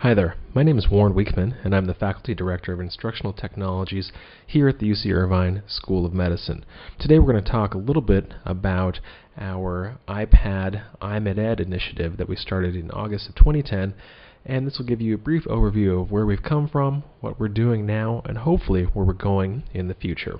Hi there, my name is Warren Weekman, and I'm the Faculty Director of Instructional Technologies here at the UC Irvine School of Medicine. Today we're going to talk a little bit about our iMedEd initiative that we started in August of 2010, and this will give you a brief overview of where we've come from, what we're doing now, and hopefully where we're going in the future.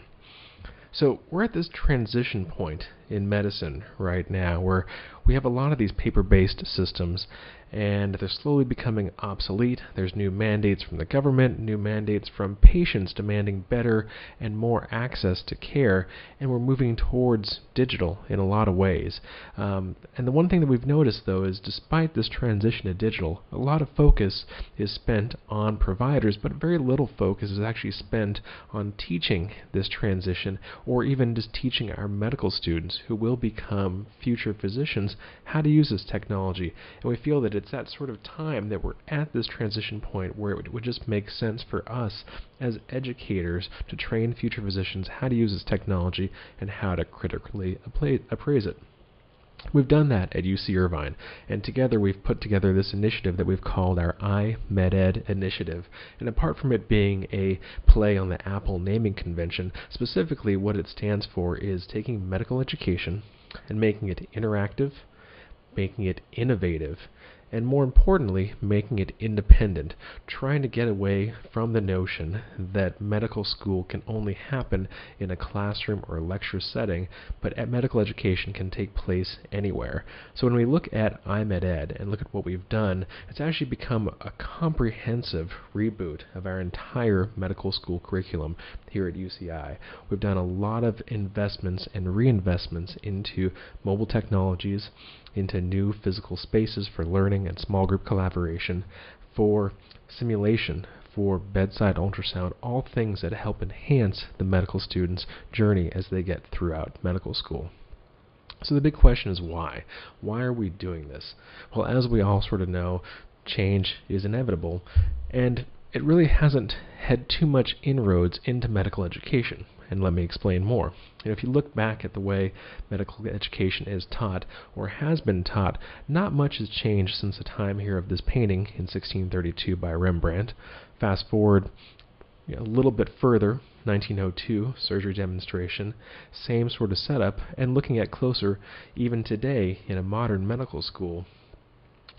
So we're at this transition point in medicine right now where we have a lot of these paper-based systems and they're slowly becoming obsolete. There's new mandates from the government, new mandates from patients demanding better and more access to care, and we're moving towards digital in a lot of ways. And the one thing that we've noticed, though, is despite this transition to digital, a lot of focus is spent on providers, but very little focus is actually spent on teaching this transition, or even just teaching our medical students who will become future physicians how to use this technology. And we feel that it's that sort of time that we're at this transition point where it would just make sense for us as educators to train future physicians how to use this technology and how to critically appraise it. We've done that at UC Irvine, and together we've put together this initiative that we've called our iMedEd initiative. And apart from it being a play on the Apple naming convention, specifically what it stands for is taking medical education and making it interactive, making it innovative, and more importantly, making it independent, trying to get away from the notion that medical school can only happen in a classroom or a lecture setting, but medical education can take place anywhere. So when we look at iMedEd and look at what we've done, it's actually become a comprehensive reboot of our entire medical school curriculum here at UCI. We've done a lot of investments and reinvestments into mobile technologies, into new physical spaces for learning and small group collaboration, for simulation, for bedside ultrasound, all things that help enhance the medical student's journey as they get throughout medical school. So the big question is why? Why are we doing this? Well, as we all sort of know, change is inevitable, and it really hasn't had too much inroads into medical education. And let me explain more. If you look back at the way medical education is taught, or has been taught, not much has changed since the time here of this painting in 1632 by Rembrandt. Fast forward a little bit further, 1902, surgery demonstration, same sort of setup, and looking at closer, even today in a modern medical school,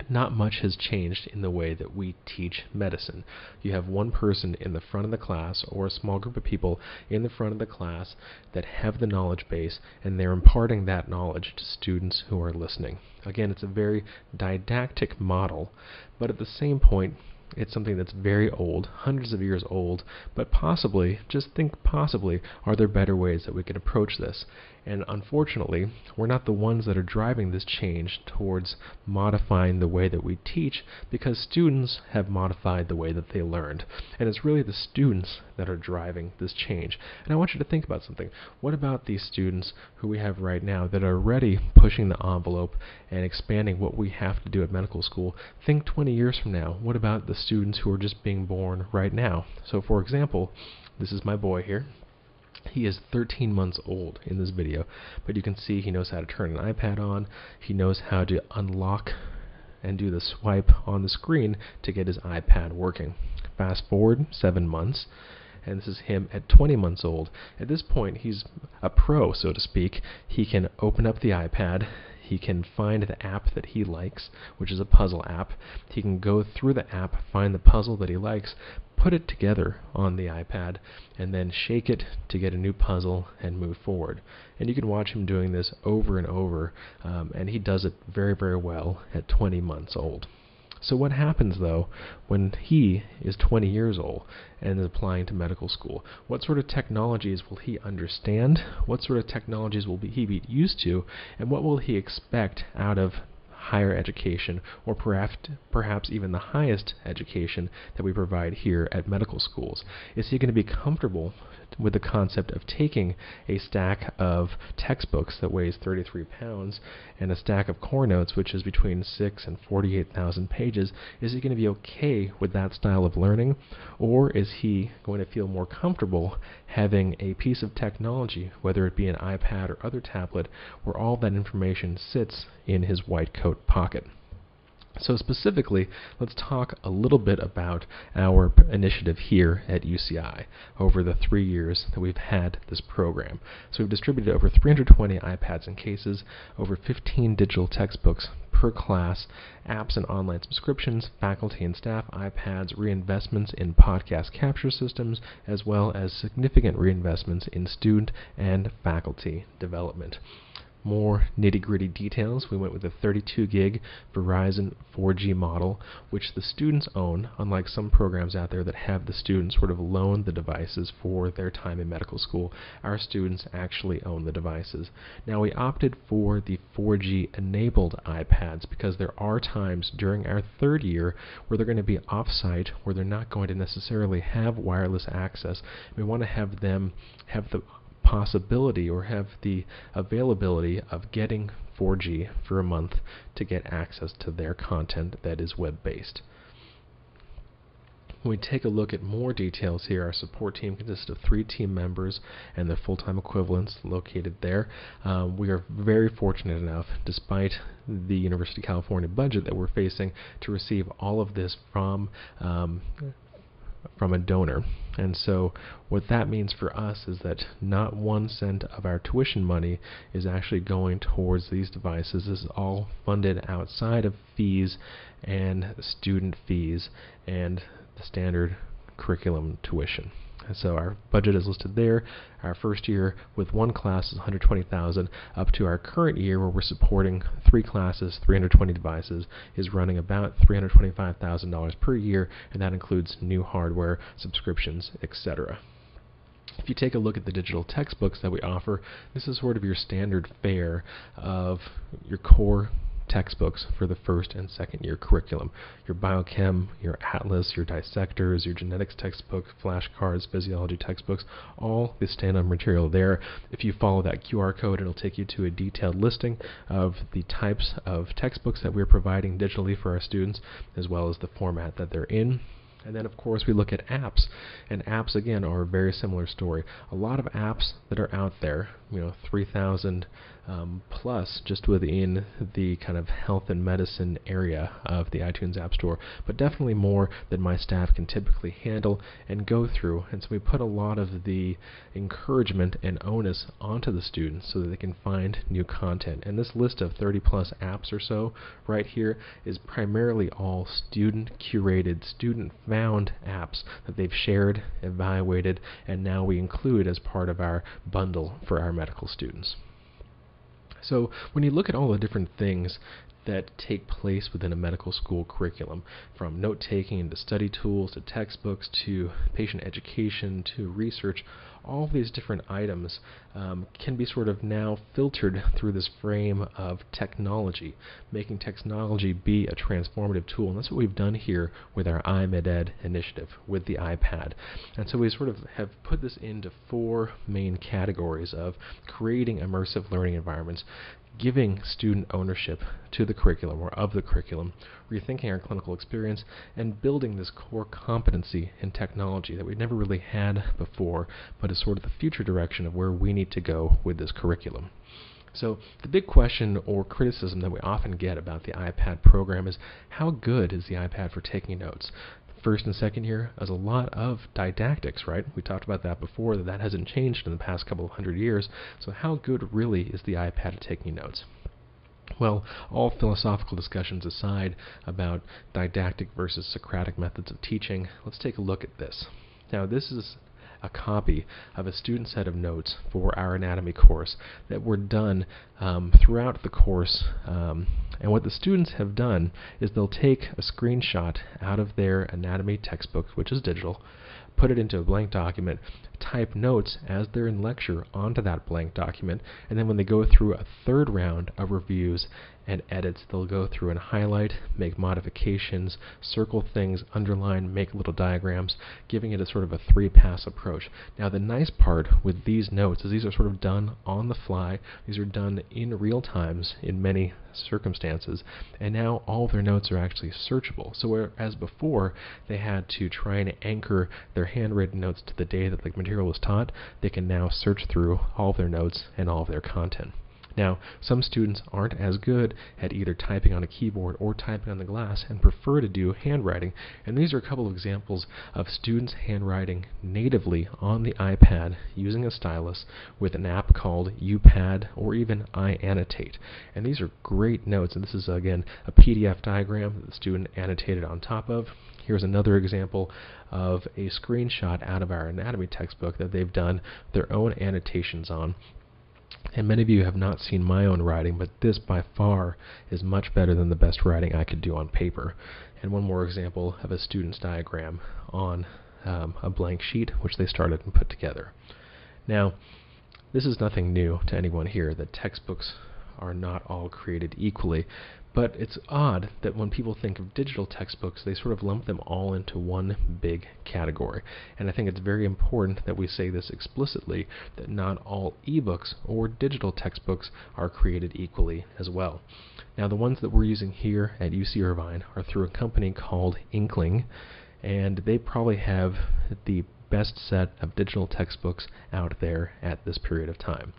not much has changed in the way that we teach medicine. You have one person in the front of the class, or a small group of people in the front of the class that have the knowledge base, and they're imparting that knowledge to students who are listening. Again, it's a very didactic model, but at the same point, it's something that's very old, hundreds of years old, but possibly, just think possibly, are there better ways that we could approach this? And unfortunately, we're not the ones that are driving this change towards modifying the way that we teach, because students have modified the way that they learned. And it's really the students that are driving this change. And I want you to think about something. What about these students who we have right now that are already pushing the envelope and expanding what we have to do at medical school? Think 20 years from now. What about the students who are just being born right now? So for example, this is my boy here. He is 13 months old in this video, but you can see he knows how to turn an iPad on. He knows how to unlock and do the swipe on the screen to get his iPad working. Fast forward 7 months, and this is him at 20 months old. At this point, he's a pro, so to speak. He can open up the iPad. He can find the app that he likes, which is a puzzle app. He can go through the app, find the puzzle that he likes, put it together on the iPad, and then shake it to get a new puzzle and move forward. And you can watch him doing this over and over, and he does it very, very well at 20 months old. So what happens, though, when he is 20 years old and is applying to medical school? What sort of technologies will he understand? What sort of technologies will he be used to? And what will he expect out of higher education, or perhaps even the highest education that we provide here at medical schools? Is he going to be comfortable with the concept of taking a stack of textbooks that weighs 33 pounds and a stack of core notes which is between 6 and 48,000 pages? Is he going to be okay with that style of learning, or is he going to feel more comfortable having a piece of technology, whether it be an iPad or other tablet, where all that information sits in his white coat pocket? So specifically, let's talk a little bit about our initiative here at UCI over the 3 years that we've had this program. So we've distributed over 320 iPads and cases, over 15 digital textbooks per class, apps and online subscriptions, faculty and staff iPads, reinvestments in podcast capture systems, as well as significant reinvestments in student and faculty development. More nitty-gritty details, we went with a 32 gig Verizon 4G model, which the students own, unlike some programs out there that have the students sort of loan the devices for their time in medical school. Our students actually own the devices. Now, we opted for the 4G enabled iPads because there are times during our third year where they're going to be off-site, where they're not going to necessarily have wireless access. We want to have them have the possibility or have the availability of getting 4G for a month to get access to their content that is web-based. When we take a look at more details here, our support team consists of 3 team members and their full-time equivalents located there. We are very fortunate enough, despite the University of California budget that we're facing, to receive all of this from a donor. And so what that means for us is that not 1 cent of our tuition money is actually going towards these devices. This is all funded outside of fees and student fees and the standard curriculum tuition. And so our budget is listed there. Our first year with 1 class is $120,000, up to our current year where we're supporting 3 classes, 320 devices, is running about $325,000 per year, and that includes new hardware, subscriptions, etc. If you take a look at the digital textbooks that we offer, this is sort of your standard fare of your core textbooks for the first and second year curriculum. Your biochem, your atlas, your dissectors, your genetics textbook, flashcards, physiology textbooks, all the standard material there. If you follow that QR code, it'll take you to a detailed listing of the types of textbooks that we're providing digitally for our students, as well as the format that they're in. And then, of course, we look at apps, and apps, again, are a very similar story. A lot of apps that are out there, 3,000 plus just within the kind of health and medicine area of the iTunes App Store, but definitely more than my staff can typically handle and go through. And so we put a lot of the encouragement and onus onto the students so that they can find new content. And this list of 30 plus apps or so right here is primarily all student-curated, student-found apps that they've shared, evaluated, and now we include as part of our bundle for our medical students. So when you look at all the different things that take place within a medical school curriculum, from note-taking to study tools to textbooks to patient education to research, all of these different items can be sort of now filtered through this frame of technology, making technology be a transformative tool. And that's what we've done here with our iMedEd initiative, with the iPad. And so we sort of have put this into 4 main categories of creating immersive learning environments, giving student ownership to the curriculum or of the curriculum, rethinking our clinical experience, and building this core competency in technology that we've never really had before, but is sort of the future direction of where we need to go with this curriculum. So the big question or criticism that we often get about the iPad program is, how good is the iPad for taking notes? First and second year, there's a lot of didactics, right? We talked about that before, that hasn't changed in the past couple of 100 years. So how good really is the iPad at taking notes? Well, all philosophical discussions aside about didactic versus Socratic methods of teaching, let's take a look at this. Now, this is a copy of a student set of notes for our anatomy course that were done throughout the course. And what the students have done is they'll take a screenshot out of their anatomy textbook, which is digital, put it into a blank document, type notes as they're in lecture onto that blank document, and then when they go through a third round of reviews and edits, they'll go through and highlight, make modifications, circle things, underline, make little diagrams, giving it a sort of a 3-pass approach. Now, the nice part with these notes is these are sort of done on the fly. These are done in real times in many circumstances, and now all of their notes are actually searchable. So whereas before they had to try and anchor their handwritten notes to the day that the material was taught, they can now search through all of their notes and all of their content. Now, some students aren't as good at either typing on a keyboard or typing on the glass and prefer to do handwriting, and these are a couple of examples of students handwriting natively on the iPad using a stylus with an app called UPad or even iAnnotate. And these are great notes, and this is again a PDF diagram that the student annotated on top of. Here's another example of a screenshot out of our anatomy textbook that they've done their own annotations on. And many of you have not seen my own writing, but this by far is much better than the best writing I could do on paper. And one more example of a student's diagram on a blank sheet, which they started and put together. Now, this is nothing new to anyone here, that textbooks are not all created equally, but it's odd that when people think of digital textbooks, they sort of lump them all into one big category. And I think it's very important that we say this explicitly, that not all ebooks or digital textbooks are created equally as well. Now, the ones that we're using here at UC Irvine are through a company called Inkling, and they probably have the best set of digital textbooks out there at this period of time.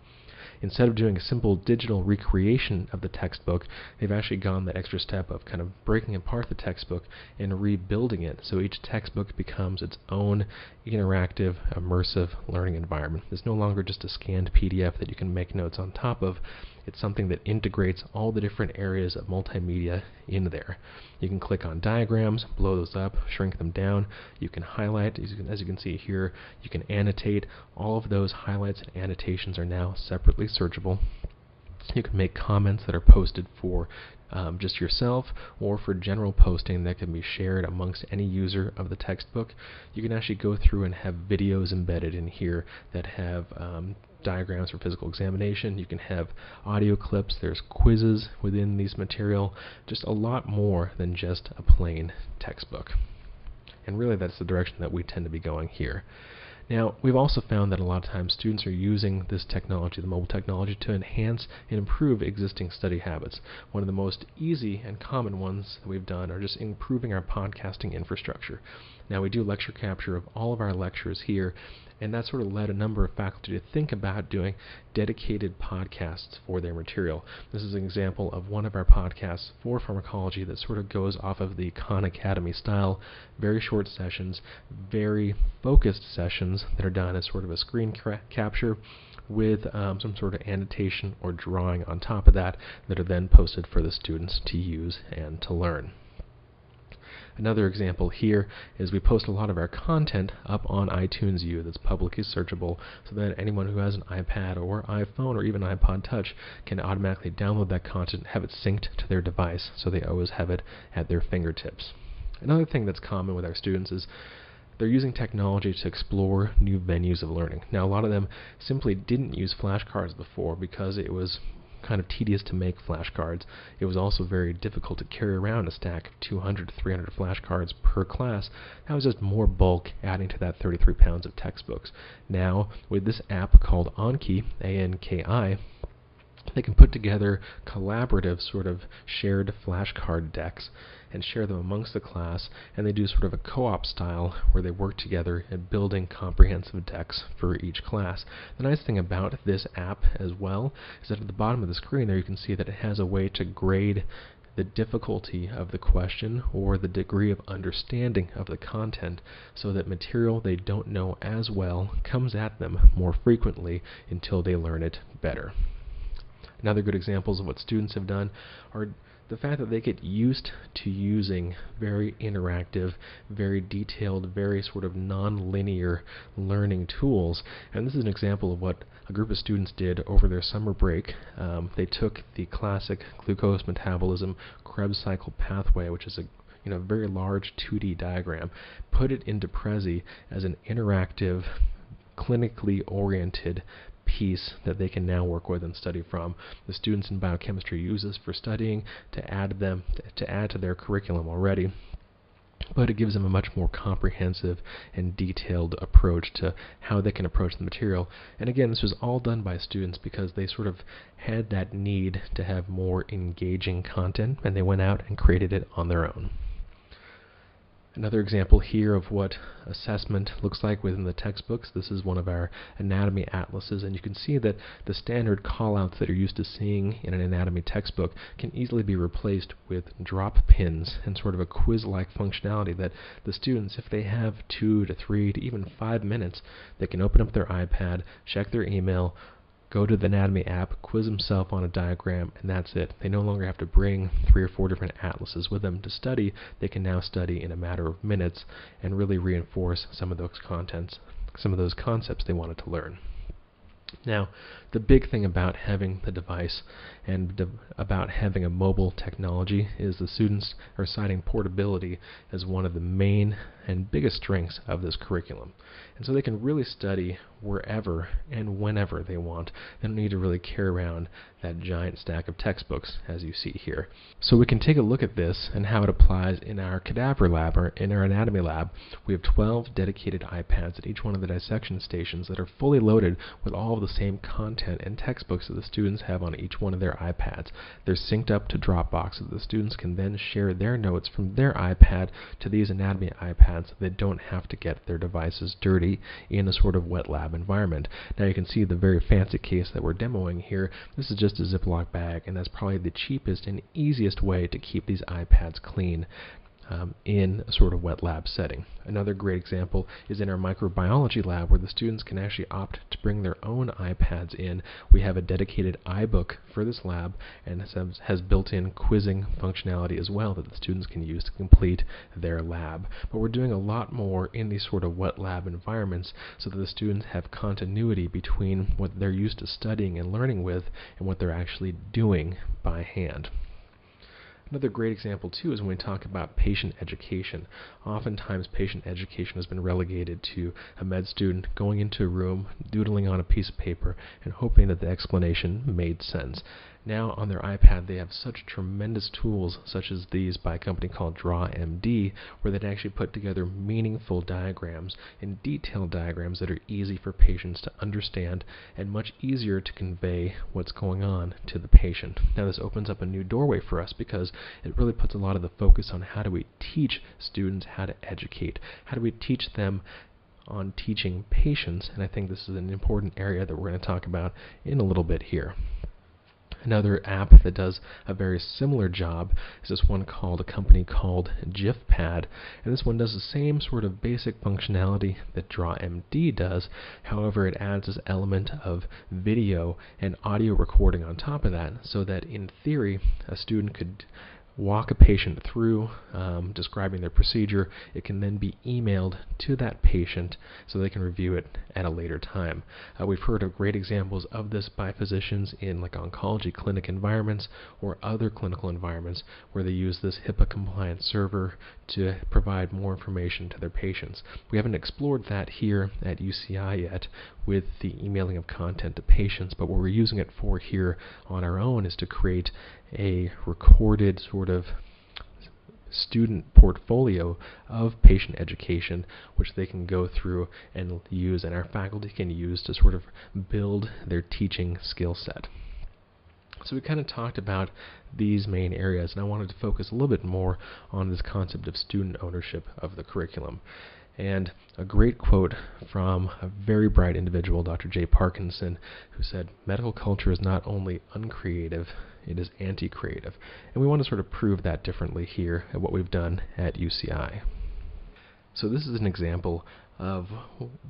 Instead of doing a simple digital recreation of the textbook, they've actually gone the extra step of kind of breaking apart the textbook and rebuilding it so each textbook becomes its own interactive, immersive learning environment. It's no longer just a scanned PDF that you can make notes on top of. It's something that integrates all the different areas of multimedia in there. You can click on diagrams, blow those up, shrink them down. You can highlight, as you can see here. You can annotate. All of those highlights and annotations are now separately searchable. You can make comments that are posted for just yourself or for general posting that can be shared amongst any user of the textbook. You can actually go through and have videos embedded in here that have diagrams for physical examination. You can have audio clips. There's quizzes within these material. Just a lot more than just a plain textbook. And really that's the direction that we tend to be going here. Now, we've also found that a lot of times students are using this technology, the mobile technology, to enhance and improve existing study habits. One of the most easy and common ones that we've done are just improving our podcasting infrastructure. Now, we do lecture capture of all of our lectures here, and that sort of led a number of faculty to think about doing dedicated podcasts for their material. This is an example of one of our podcasts for pharmacology that sort of goes off of the Khan Academy style, very short sessions, very focused sessions that are done as sort of a screen capture with some sort of annotation or drawing on top of that are then posted for the students to use and to learn. Another example here is we post a lot of our content up on iTunes U that's publicly searchable, so that anyone who has an iPad or iPhone or even iPod Touch can automatically download that content, have it synced to their device, so they always have it at their fingertips. Another thing that's common with our students is they're using technology to explore new venues of learning. Now, a lot of them simply didn't use flashcards before because it was kind of tedious to make flashcards. It was also very difficult to carry around a stack of 200 to 300 flashcards per class. That was just more bulk adding to that 33 pounds of textbooks. Now, with this app called Anki, A-N-K-I, they can put together collaborative sort of shared flashcard decks and share them amongst the class, and they do sort of a co-op style where they work together at building comprehensive decks for each class. The nice thing about this app as well is that at the bottom of the screen there you can see that it has a way to grade the difficulty of the question or the degree of understanding of the content, so that material they don't know as well comes at them more frequently until they learn it better. Another good examples of what students have done are the fact that they get used to using very interactive, very detailed, very sort of non-linear learning tools. And this is an example of what a group of students did over their summer break. They took the classic glucose metabolism Krebs cycle pathway, which is a very large 2D diagram, put it into Prezi as an interactive, clinically oriented piece that they can now work with and study from. The students in biochemistry use this for studying to add to their curriculum already, but it gives them a much more comprehensive and detailed approach to how they can approach the material. And again, this was all done by students because they sort of had that need to have more engaging content, and they went out and created it on their own. Another example here of what assessment looks like within the textbooks. This is one of our anatomy atlases, and you can see that the standard callouts that you're used to seeing in an anatomy textbook can easily be replaced with drop pins and sort of a quiz-like functionality that the students, if they have 2 to 3 to even 5 minutes, they can open up their iPad, check their email, go to the anatomy app, quiz himself on a diagram, and that's it. They no longer have to bring 3 or 4 different atlases with them to study. They can now study in a matter of minutes and really reinforce some of those concepts they wanted to learn. Now, the big thing about having the device and about having a mobile technology is the students are citing portability as one of the main and biggest strengths of this curriculum. And so they can really study wherever and whenever they want. They don't need to really carry around that giant stack of textbooks as you see here. So we can take a look at this and how it applies in our cadaver lab, or in our anatomy lab. We have 12 dedicated iPads at each one of the dissection stations that are fully loaded with all of the same content and textbooks that the students have on each one of their iPads. They're synced up to Dropbox so the students can then share their notes from their iPad to these anatomy iPads so they don't have to get their devices dirty in a sort of wet lab environment. Now you can see the very fancy case that we're demoing here. This is just a Ziploc bag, and that's probably the cheapest and easiest way to keep these iPads clean in a sort of wet lab setting. Another great example is in our microbiology lab, where the students can actually opt to bring their own iPads in. We have a dedicated iBook for this lab, and this has built-in quizzing functionality as well that the students can use to complete their lab. But we're doing a lot more in these sort of wet lab environments so that the students have continuity between what they're used to studying and learning with and what they're actually doing by hand. Another great example, too, is when we talk about patient education. Oftentimes, patient education has been relegated to a med student going into a room, doodling on a piece of paper, and hoping that the explanation made sense. Now, on their iPad, they have such tremendous tools, such as these by a company called DrawMD, where they actually put together meaningful diagrams and detailed diagrams that are easy for patients to understand and much easier to convey what's going on to the patient. Now, this opens up a new doorway for us because it really puts a lot of the focus on how do we teach students how to educate, how do we teach them on teaching patients, and I think this is an important area that we're going to talk about in a little bit here. Another app that does a very similar job is this one called a company called GIFpad, and this one does the same sort of basic functionality that DrawMD does. However, it adds this element of video and audio recording on top of that, so that in theory a student could walk a patient through describing their procedure. It can then be emailed to that patient so they can review it at a later time. We've heard of great examples of this by physicians in like oncology clinic environments or other clinical environments where they use this HIPAA compliant server to provide more information to their patients. We haven't explored that here at UCI yet with the emailing of content to patients, but what we're using it for here on our own is to create a recorded sort of student portfolio of patient education, which they can go through and use, and our faculty can use to sort of build their teaching skill set. So we kind of talked about these main areas, and I wanted to focus a little bit more on this concept of student ownership of the curriculum. And a great quote from a very bright individual, Dr. J. Parkinson, who said, "Medical culture is not only uncreative, it is anti-creative." And we want to sort of prove that differently here at what we've done at UCI. So this is an example of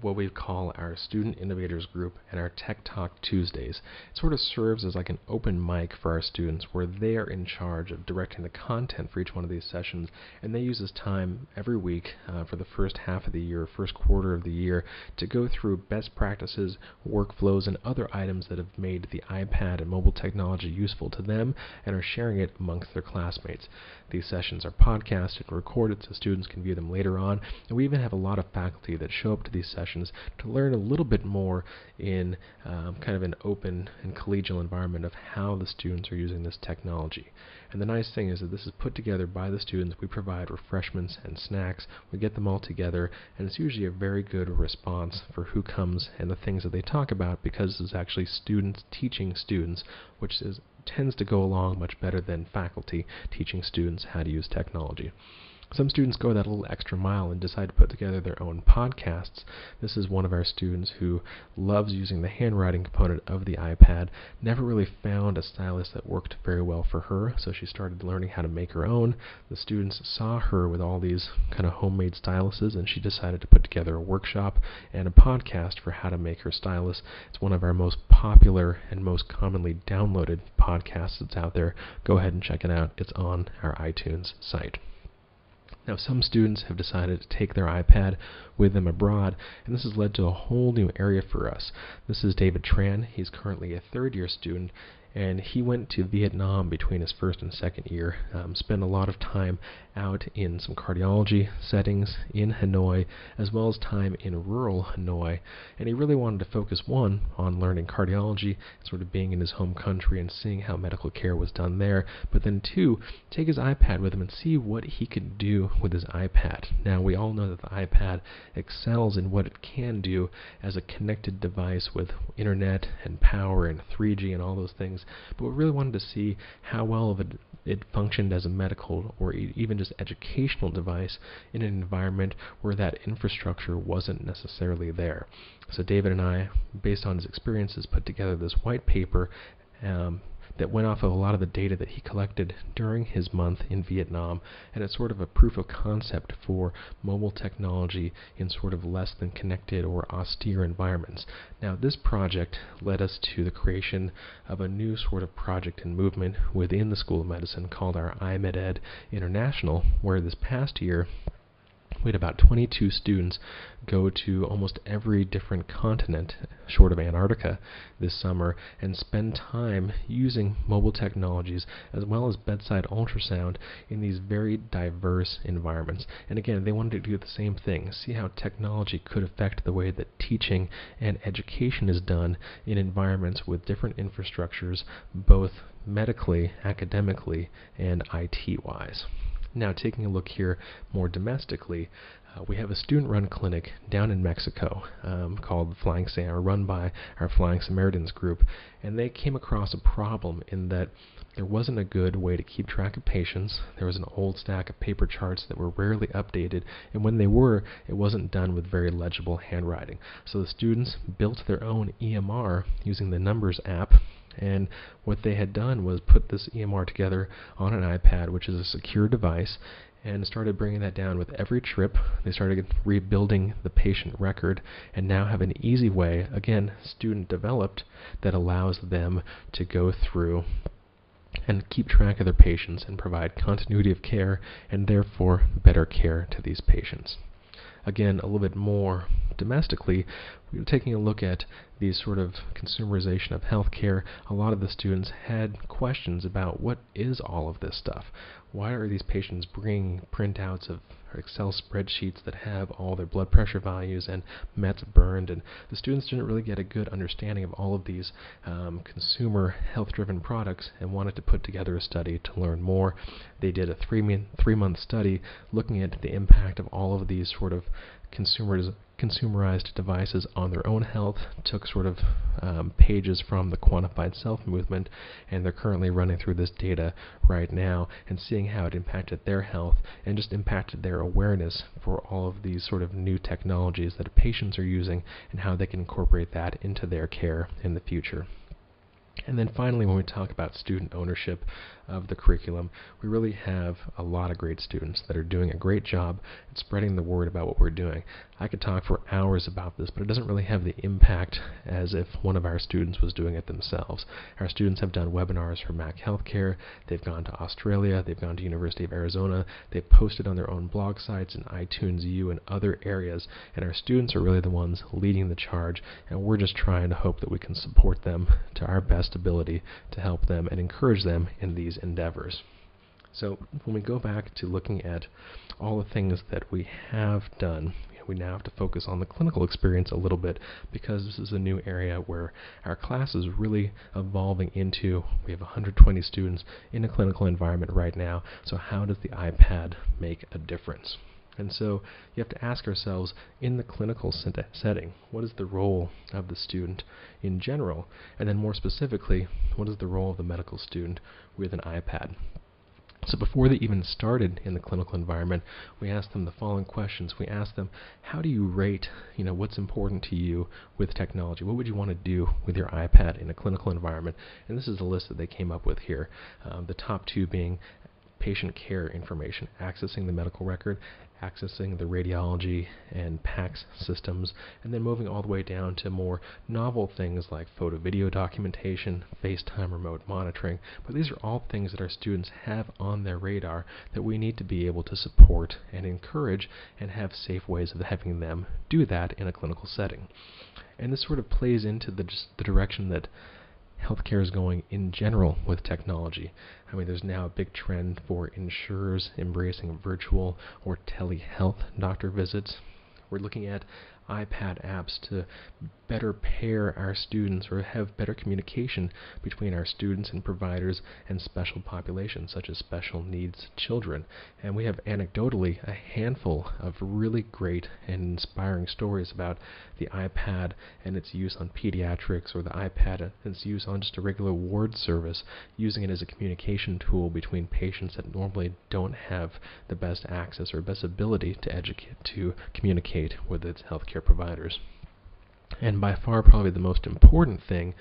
what we call our Student Innovators Group and our Tech Talk Tuesdays. It sort of serves as like an open mic for our students where they are in charge of directing the content for each one of these sessions, and they use this time every week for the first half of the year, first quarter of the year, to go through best practices, workflows, and other items that have made the iPad and mobile technology useful to them and are sharing it amongst their classmates. These sessions are podcasted and recorded so students can view them later on, and we even have a lot of faculty that show up to these sessions to learn a little bit more in kind of an open and collegial environment of how the students are using this technology. And the nice thing is that this is put together by the students. We provide refreshments and snacks. We get them all together, and it's usually a very good response for who comes and the things that they talk about, because it's actually students teaching students, which tends to go along much better than faculty teaching students how to use technology. Some students go that little extra mile and decide to put together their own podcasts. This is one of our students who loves using the handwriting component of the iPad, never really found a stylus that worked very well for her, so she started learning how to make her own. The students saw her with all these kind of homemade styluses, and she decided to put together a workshop and a podcast for how to make her stylus. It's one of our most popular and most commonly downloaded podcasts that's out there. Go ahead and check it out. It's on our iTunes site. Now, some students have decided to take their iPad with them abroad, and this has led to a whole new area for us. This is David Tran. He's currently a third-year student, and he went to Vietnam between his first and second year, spent a lot of time out in some cardiology settings in Hanoi, as well as time in rural Hanoi, and he really wanted to focus, one, on learning cardiology, sort of being in his home country and seeing how medical care was done there, but then two, take his iPad with him and see what he could do with his iPad. Now, we all know that the iPad excels in what it can do as a connected device with internet and power and 3G and all those things, but we really wanted to see how well it functioned as a medical or even just educational device in an environment where that infrastructure wasn't necessarily there. So David and I, based on his experiences, put together this white paper that went off of a lot of the data that he collected during his month in Vietnam, and it's sort of a proof of concept for mobile technology in sort of less than connected or austere environments. Now, this project led us to the creation of a new sort of project and movement within the School of Medicine called our iMedEd International, where this past year we had about 22 students go to almost every different continent short of Antarctica this summer and spend time using mobile technologies as well as bedside ultrasound in these very diverse environments. And again, they wanted to do the same thing, see how technology could affect the way that teaching and education is done in environments with different infrastructures, both medically, academically, and IT-wise. Now, taking a look here more domestically, we have a student-run clinic down in Mexico called run by our Flying Samaritans group, and they came across a problem in that there wasn't a good way to keep track of patients. There was an old stack of paper charts that were rarely updated, and when they were, it wasn't done with very legible handwriting. So the students built their own EMR using the Numbers app, and what they had done was put this EMR together on an iPad, which is a secure device, and started bringing that down with every trip. They started rebuilding the patient record and now have an easy way, again, student developed, that allows them to go through and keep track of their patients and provide continuity of care and therefore better care to these patients. Again, a little bit more domestically, we were taking a look at the sort of consumerization of healthcare. A lot of the students had questions about what is all of this stuff. Why are these patients bringing printouts of Excel spreadsheets that have all their blood pressure values and meds burned? And the students didn't really get a good understanding of all of these consumer health-driven products and wanted to put together a study to learn more. They did a three-month study looking at the impact of all of these sort of consumerized devices on their own health, took sort of pages from the Quantified Self movement, and they're currently running through this data right now and seeing how it impacted their health and just impacted their awareness for all of these sort of new technologies that patients are using and how they can incorporate that into their care in the future. And then finally, when we talk about student ownership of the curriculum, we really have a lot of great students that are doing a great job at spreading the word about what we're doing. I could talk for hours about this, but it doesn't really have the impact as if one of our students was doing it themselves. Our students have done webinars for Mac Healthcare, they've gone to Australia, they've gone to University of Arizona, they've posted on their own blog sites and iTunes U and other areas, and our students are really the ones leading the charge, and we're just trying to hope that we can support them to our best ability to help them and encourage them in these endeavors. So when we go back to looking at all the things that we have done, we now have to focus on the clinical experience a little bit, because this is a new area where our class is really evolving into. We have 120 students in a clinical environment right now, so how does the iPad make a difference? And so you have to ask ourselves, in the clinical setting, what is the role of the student in general? And then more specifically, what is the role of the medical student with an iPad? So before they even started in the clinical environment, we asked them the following questions. We asked them, how do you rate, what's important to you with technology? What would you want to do with your iPad in a clinical environment? And this is the list that they came up with here. The top two being patient care information, accessing the medical record, accessing the radiology and PACS systems, and then moving all the way down to more novel things like photo-video documentation, FaceTime remote monitoring. But these are all things that our students have on their radar that we need to be able to support and encourage and have safe ways of having them do that in a clinical setting. And this sort of plays into the direction that healthcare is going in general with technology. I mean, there's now a big trend for insurers embracing virtual or telehealth doctor visits. We're looking at iPad apps to better pair our students or have better communication between our students and providers and special populations such as special needs children. And we have anecdotally a handful of really great and inspiring stories about the iPad and its use on pediatrics, or the iPad and its use on just a regular ward service, using it as a communication tool between patients that normally don't have the best access or best ability to communicate with its healthcare providers. And by far probably the most important thing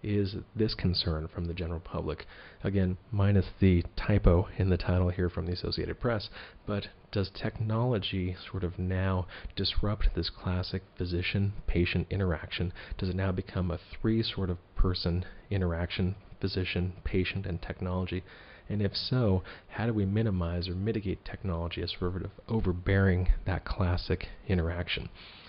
is this concern from the general public. Again, minus the typo in the title here from the Associated Press, but does technology sort of now disrupt this classic physician-patient interaction? Does it now become a three sort of person interaction, physician, patient, and technology? And if so, how do we minimize or mitigate technology as sort of overbearing that classic interaction?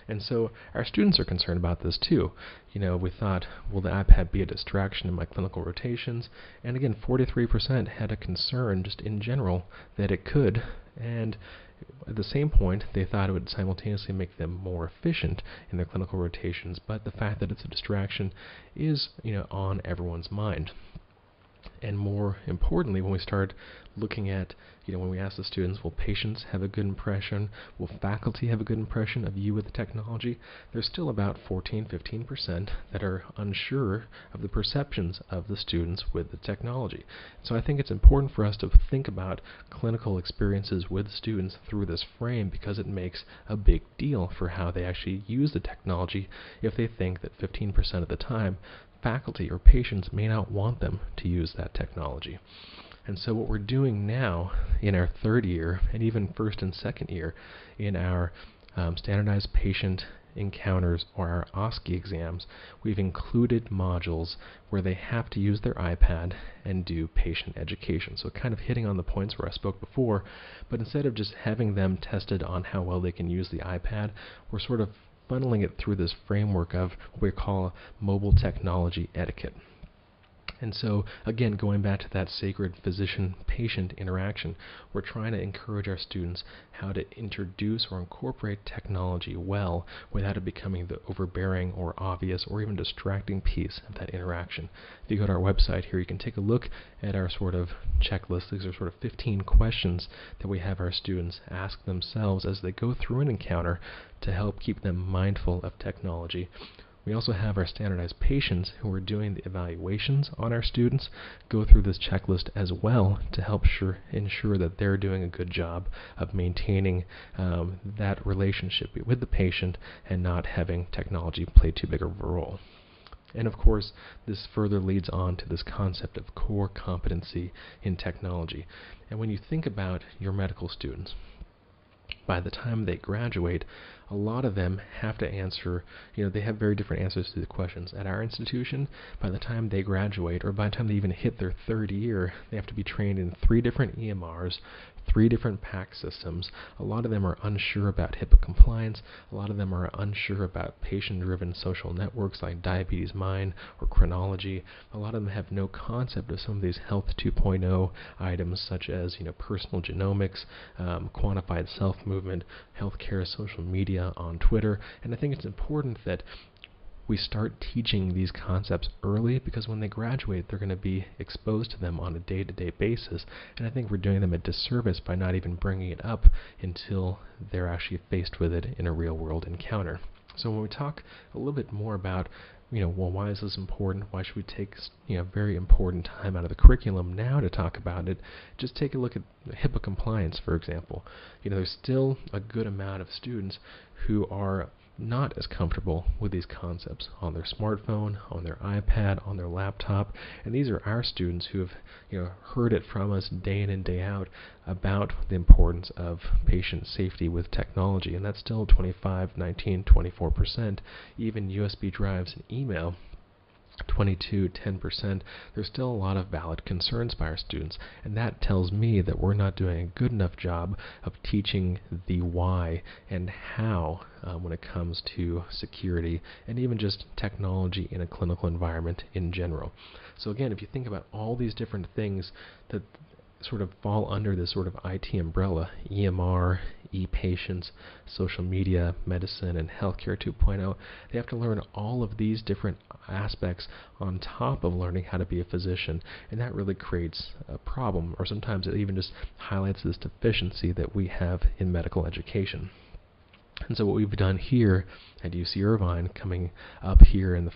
And so our students are concerned about this too. We thought, will the iPad be a distraction in my clinical rotations? And again, 43% had a concern just in general that it could. And at the same point, they thought it would simultaneously make them more efficient in their clinical rotations. But the fact that it's a distraction is, on everyone's mind. And more importantly, when we start looking at, when we ask the students, will patients have a good impression? Will faculty have a good impression of you with the technology? There's still about 14-15% that are unsure of the perceptions of the students with the technology. So I think it's important for us to think about clinical experiences with students through this frame, because it makes a big deal for how they actually use the technology if they think that 15% of the time faculty or patients may not want them to use that technology. And so what we're doing now in our third year, and even first and second year, in our standardized patient encounters, or our OSCE exams, we've included modules where they have to use their iPad and do patient education. So kind of hitting on the points where I spoke before, but instead of just having them tested on how well they can use the iPad, we're sort of funneling it through this framework of what we call mobile technology etiquette. And so, again, going back to that sacred physician-patient interaction, we're trying to encourage our students how to introduce or incorporate technology well without it becoming the overbearing or obvious or even distracting piece of that interaction. If you go to our website here, you can take a look at our sort of checklist. These are sort of 15 questions that we have our students ask themselves as they go through an encounter to help keep them mindful of technology. We also have our standardized patients who are doing the evaluations on our students go through this checklist as well to help ensure that they're doing a good job of maintaining that relationship with the patient and not having technology play too big of a role. And of course, this further leads on to this concept of core competency in technology. And when you think about your medical students, by the time they graduate, a lot of them have to answer, they have very different answers to the questions. At our institution, by the time they graduate, or by the time they even hit their third year, they have to be trained in 3 different EMRs, 3 different PACS systems. A lot of them are unsure about HIPAA compliance. A lot of them are unsure about patient-driven social networks like Diabetes Mind or Chronology. A lot of them have no concept of some of these Health 2.0 items such as, personal genomics, quantified self-movement, healthcare, social media on Twitter. And I think it's important that we start teaching these concepts early, because when they graduate, they're going to be exposed to them on a day-to-day basis. And I think we're doing them a disservice by not even bringing it up until they're actually faced with it in a real-world encounter. So when we talk a little bit more about well, why is this important? Why should we take very important time out of the curriculum now to talk about it? Just take a look at HIPAA compliance, for example. There's still a good amount of students who are not as comfortable with these concepts on their smartphone, on their iPad, on their laptop, and these are our students who have heard it from us day in and day out about the importance of patient safety with technology, and that's still 25, 19, 24%. Even USB drives and email, 22, 10%, there's still a lot of valid concerns by our students, and that tells me that we're not doing a good enough job of teaching the why and how when it comes to security and even just technology in a clinical environment in general. So again, if you think about all these different things that sort of fall under this sort of IT umbrella, EMR, e-patients, social media, medicine, and healthcare 2.0, they have to learn all of these different aspects on top of learning how to be a physician, and that really creates a problem, or sometimes it even just highlights this deficiency that we have in medical education. And so what we've done here at UC Irvine, coming up here in the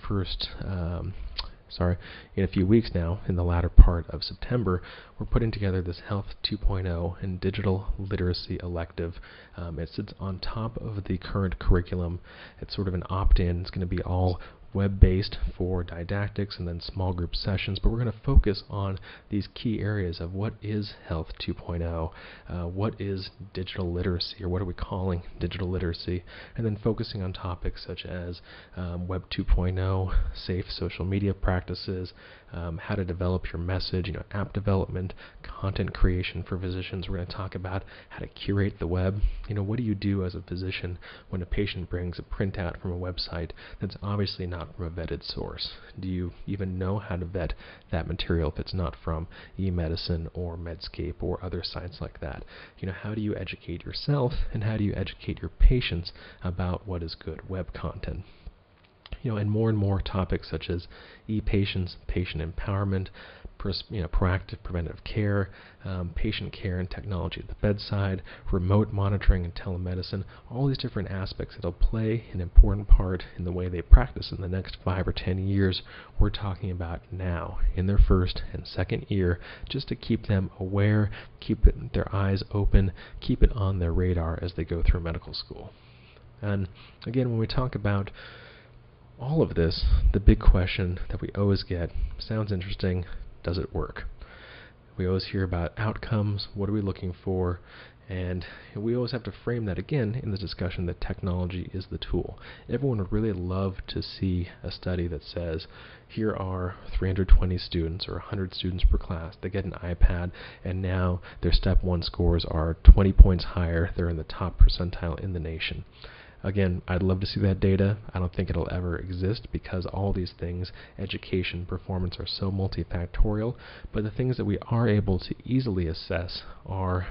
in a few weeks now, in the latter part of September, we're putting together this Health 2.0 and Digital Literacy elective. It sits on top of the current curriculum. It's sort of an opt-in. It's going to be all web-based for didactics and then small group sessions, but we're going to focus on these key areas of what is Health 2.0, what is digital literacy, or what are we calling digital literacy, and then focusing on topics such as Web 2.0, safe social media practices, how to develop your message, app development, content creation for physicians. We're going to talk about how to curate the web. What do you do as a physician when a patient brings a printout from a website that's obviously not from a vetted source? Do you even know how to vet that material if it's not from eMedicine or Medscape or other sites like that? How do you educate yourself, and how do you educate your patients about what is good web content? And more topics such as e-patients, patient empowerment, proactive preventative care, patient care and technology at the bedside, remote monitoring and telemedicine, all these different aspects that will play an important part in the way they practice in the next 5 or 10 years, we're talking about now in their first and second year, just to keep them aware, keep their eyes open, keep it on their radar as they go through medical school. And again, when we talk about all of this, the big question that we always get, sounds interesting, does it work? We always hear about outcomes, what are we looking for, and we always have to frame that again in the discussion that technology is the tool. Everyone would really love to see a study that says, here are 320 students or 100 students per class, they get an iPad, and now their Step 1 scores are 20 points higher, they're in the top percentile in the nation. Again, I'd love to see that data. I don't think it'll ever exist because all these things, education, performance, are so multifactorial. But the things that we are able to easily assess are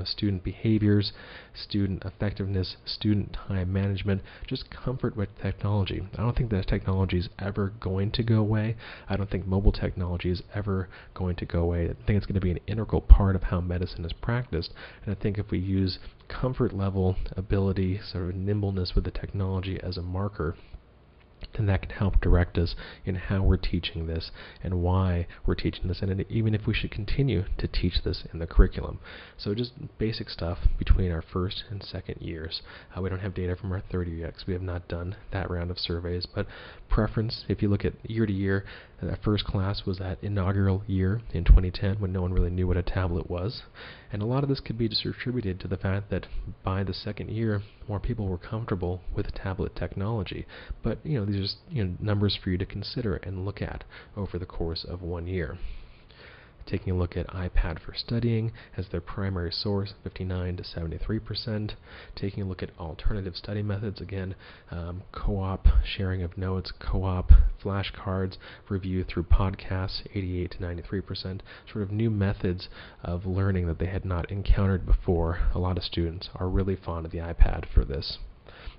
student behaviors, student effectiveness, student time management, just comfort with technology. I don't think that technology is ever going to go away. I don't think mobile technology is ever going to go away. I think it's going to be an integral part of how medicine is practiced. And I think if we use comfort level, ability, sort of nimbleness with the technology as a marker, then that can help direct us in how we're teaching this and why we're teaching this, and even if we should continue to teach this in the curriculum. So just basic stuff between our first and second years. We don't have data from our third year yet because we have not done that round of surveys, but preference, if you look at year to year, that first class was that inaugural year in 2010 when no one really knew what a tablet was. And a lot of this could be just attributed to the fact that by the second year, more people were comfortable with tablet technology. But these are just numbers for you to consider and look at over the course of 1 year. Taking a look at iPad for studying as their primary source, 59 to 73%. Taking a look at alternative study methods, again, co-op, sharing of notes, co-op, flashcards, review through podcasts, 88 to 93%. Sort of new methods of learning that they had not encountered before. A lot of students are really fond of the iPad for this.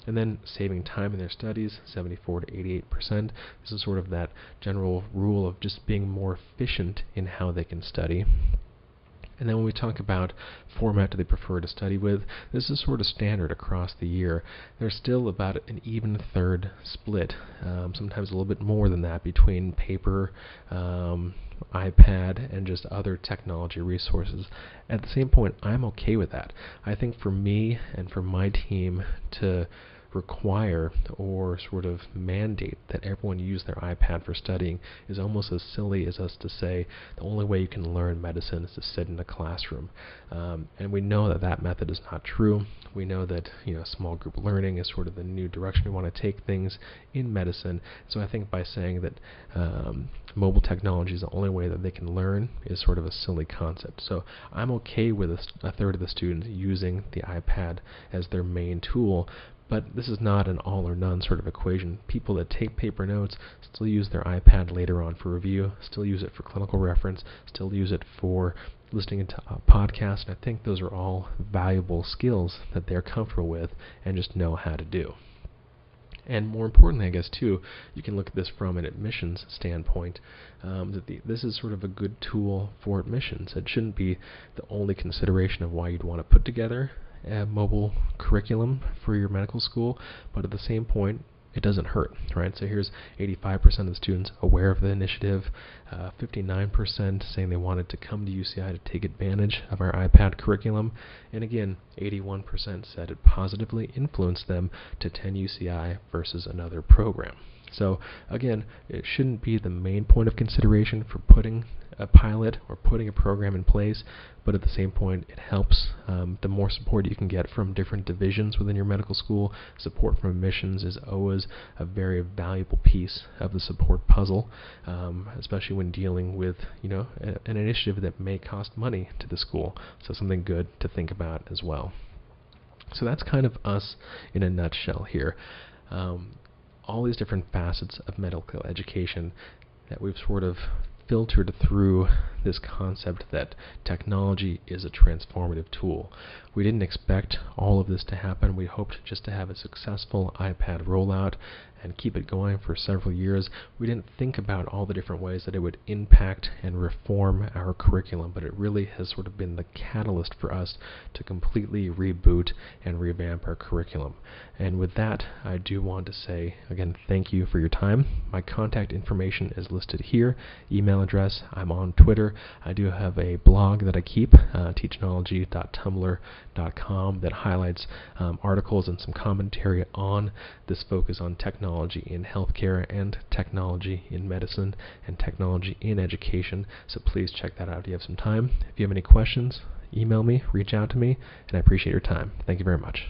And then saving time in their studies, 74 to 88%. This is sort of that general rule of just being more efficient in how they can study. And then when we talk about format do they prefer to study with, this is sort of standard across the year. There's still about an even third split, sometimes a little bit more than that, between paper, iPad, and just other technology resources. At the same point, I'm okay with that. I think for me and for my team to require or sort of mandate that everyone use their iPad for studying is almost as silly as us to say the only way you can learn medicine is to sit in a classroom. And we know that that method is not true. We know that small group learning is sort of the new direction we want to take things in medicine. So I think by saying that mobile technology is the only way that they can learn is sort of a silly concept. So I'm okay with a third of the students using the iPad as their main tool. But this is not an all or none sort of equation. People that take paper notes still use their iPad later on for review, still use it for clinical reference, still use it for listening to podcasts, and I think those are all valuable skills that they're comfortable with and just know how to do. And more importantly, I guess, too, you can look at this from an admissions standpoint, this is sort of a good tool for admissions. It shouldn't be the only consideration of why you'd want to put together a mobile curriculum for your medical school, but at the same point, it doesn't hurt, right? So here's 85% of the students aware of the initiative, 59% saying they wanted to come to UCI to take advantage of our iPad curriculum, and again, 81% said it positively influenced them to attend UCI versus another program. So again, it shouldn't be the main point of consideration for putting a pilot or putting a program in place, but at the same point it helps. The more support you can get from different divisions within your medical school, support from admissions is always a very valuable piece of the support puzzle, especially when dealing with an initiative that may cost money to the school, so something good to think about as well. So that's kind of us in a nutshell here. All these different facets of medical education that we've sort of filtered through this concept that technology is a transformative tool. We didn't expect all of this to happen. We hoped just to have a successful iPad rollout and keep it going for several years. We didn't think about all the different ways that it would impact and reform our curriculum, but it really has sort of been the catalyst for us to completely reboot and revamp our curriculum. And with that, I do want to say, again, thank you for your time. My contact information is listed here, email address. I'm on Twitter. I do have a blog that I keep, teachnology.tumblr.com, that highlights articles and some commentary on this focus on technology in healthcare and technology in medicine and technology in education. So please check that out if you have some time. If you have any questions, email me, reach out to me, and I appreciate your time. Thank you very much.